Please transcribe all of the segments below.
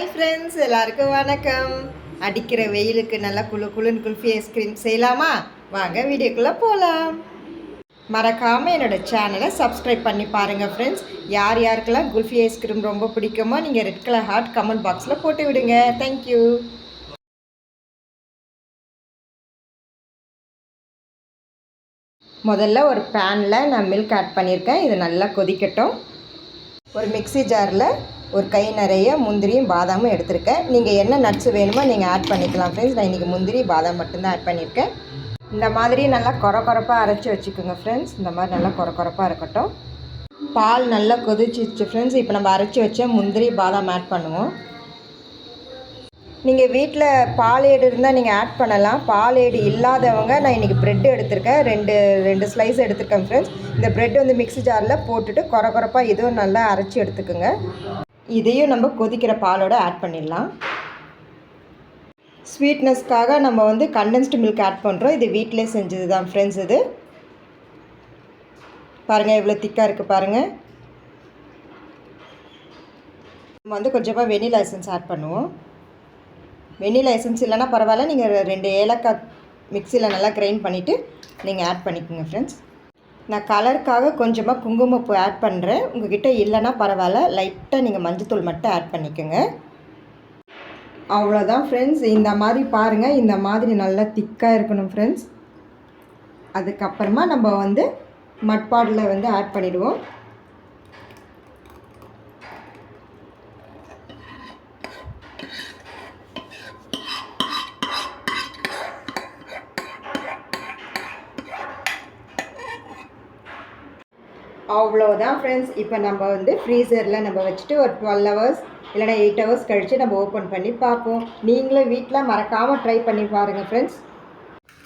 Hi friends, எல்லாருக்கும் வணக்கம். அடிக்கிற வெயிலுக்கு நல்லா குளுன்னு குல்ஃபி ஐஸ்கிரீம் செய்யலாமா? வாங்க வீடியோக்குள்ளே போகலாம். மறக்காமல் என்னோடய சேனலை சப்ஸ்கிரைப் பண்ணி பாருங்கள் ஃப்ரெண்ட்ஸ். யார் யாருக்கெல்லாம் குல்ஃபி ஐஸ்கிரீம் ரொம்ப பிடிக்குமோ நீங்கள் ரெட் கலர் ஹார்ட் கமெண்ட் பாக்ஸில் போட்டு விடுங்க. தேங்க்யூ. முதல்ல ஒரு பேனில் நான் மில்க் ஆட் பண்ணியிருக்கேன். இது நல்லா கொதிக்கட்டும். ஒரு மிக்ஸி ஜாரில் ஒரு கை நிறைய முந்திரியும் பாதாமும் எடுத்திருக்கேன். நீங்கள் என்ன நட்ஸ் வேணுமோ நீங்கள் ஆட் பண்ணிக்கலாம் ஃப்ரெண்ட்ஸ். நான் இன்றைக்கி முந்திரி பாதாம் மட்டும்தான் ஆட் பண்ணியிருக்கேன். இந்த மாதிரி நல்லா கொரப்பாக அரைச்சி வச்சுக்கோங்க ஃப்ரெண்ட்ஸ். இந்த மாதிரி நல்லா கொரப்பாக இருக்கட்டும். பால் நல்லா கொதிச்சிச்சு ஃப்ரெண்ட்ஸ். இப்போ நம்ம அரைச்சி வச்ச முந்திரி பாதாம் ஆட் பண்ணுவோம். நீங்கள் வீட்டில் பால் ஏடு இருந்தால் நீங்கள் ஆட் பண்ணலாம். பால் ஏடு இல்லாதவங்க நான் இன்றைக்கி ப்ரெட் எடுத்திருக்கேன். ரெண்டு ஸ்லைஸ் எடுத்திருக்கேன் ஃப்ரெண்ட்ஸ். இந்த ப்ரெட் வந்து மிக்ஸி ஜாரில் போட்டுட்டு கொரப்பாக இதுவும் நல்லா அரைச்சி எடுத்துக்கோங்க. இதையும் நம்ம கொதிக்கிற பாலோடு ஆட் பண்ணிடலாம். ஸ்வீட்னஸ்க்காக நம்ம வந்து கண்டென்ஸ்டு மில்க் ஆட் பண்ணுறோம். இது வீட்டிலே செஞ்சது தான் ஃப்ரெண்ட்ஸ். இது பாருங்கள் எவ்வளோ திக்காக இருக்குது பாருங்கள். நம்ம வந்து கொஞ்சமாக வெனிலா எசன்ஸ் ஆட் பண்ணுவோம். வெனிலா எசன்ஸ் இல்லைனா பரவாயில்ல, நீங்கள் 2 ஏலக்காய் மிக்சியில் நல்லா கிரைண்ட் பண்ணிவிட்டு நீங்கள் ஆட் பண்ணிக்கோங்க ஃப்ரெண்ட்ஸ். நான் கலருக்காக கொஞ்சமாக குங்குமப்பூ ஆட் பண்ணுறேன். உங்கள்கிட்ட இல்லைனா பரவாயில்ல, லைட்டாக நீங்கள் மஞ்சத்தூள் மட்டும் ஆட் பண்ணிக்கோங்க. அவ்வளோதான் ஃப்ரெண்ட்ஸ். இந்த மாதிரி பாருங்கள், இந்த மாதிரி நல்லா திக்காக இருக்கணும் ஃப்ரெண்ட்ஸ். அதுக்கப்புறமா நம்ம வந்து மட்பாடில் வந்து ஆட் பண்ணிவிடுவோம். அவ்வளோதான் ஃப்ரெண்ட்ஸ். இப்போ நம்ம வந்து ஃப்ரீசரில் நம்ம வச்சுட்டு ஒரு 12 ஹவர்ஸ் இல்லைனா 8 ஹவர்ஸ் கழித்து நம்ம ஓப்பன் பண்ணி பார்ப்போம். நீங்களும் வீட்டில் மறக்காமல் ட்ரை பண்ணி பாருங்கள் ஃப்ரெண்ட்ஸ்.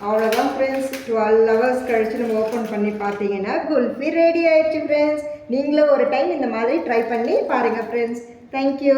அவ்வளோதான் ஃப்ரெண்ட்ஸ். 12 ஹவர்ஸ் கழித்து நம்ம ஓப்பன் பண்ணி பார்த்தீங்கன்னா குல்ஃபி ரெடி ஆயிடுச்சு ஃப்ரெண்ட்ஸ். நீங்களும் ஒரு டைம் இந்த மாதிரி ட்ரை பண்ணி பாருங்கள் ஃப்ரெண்ட்ஸ். தேங்க்யூ.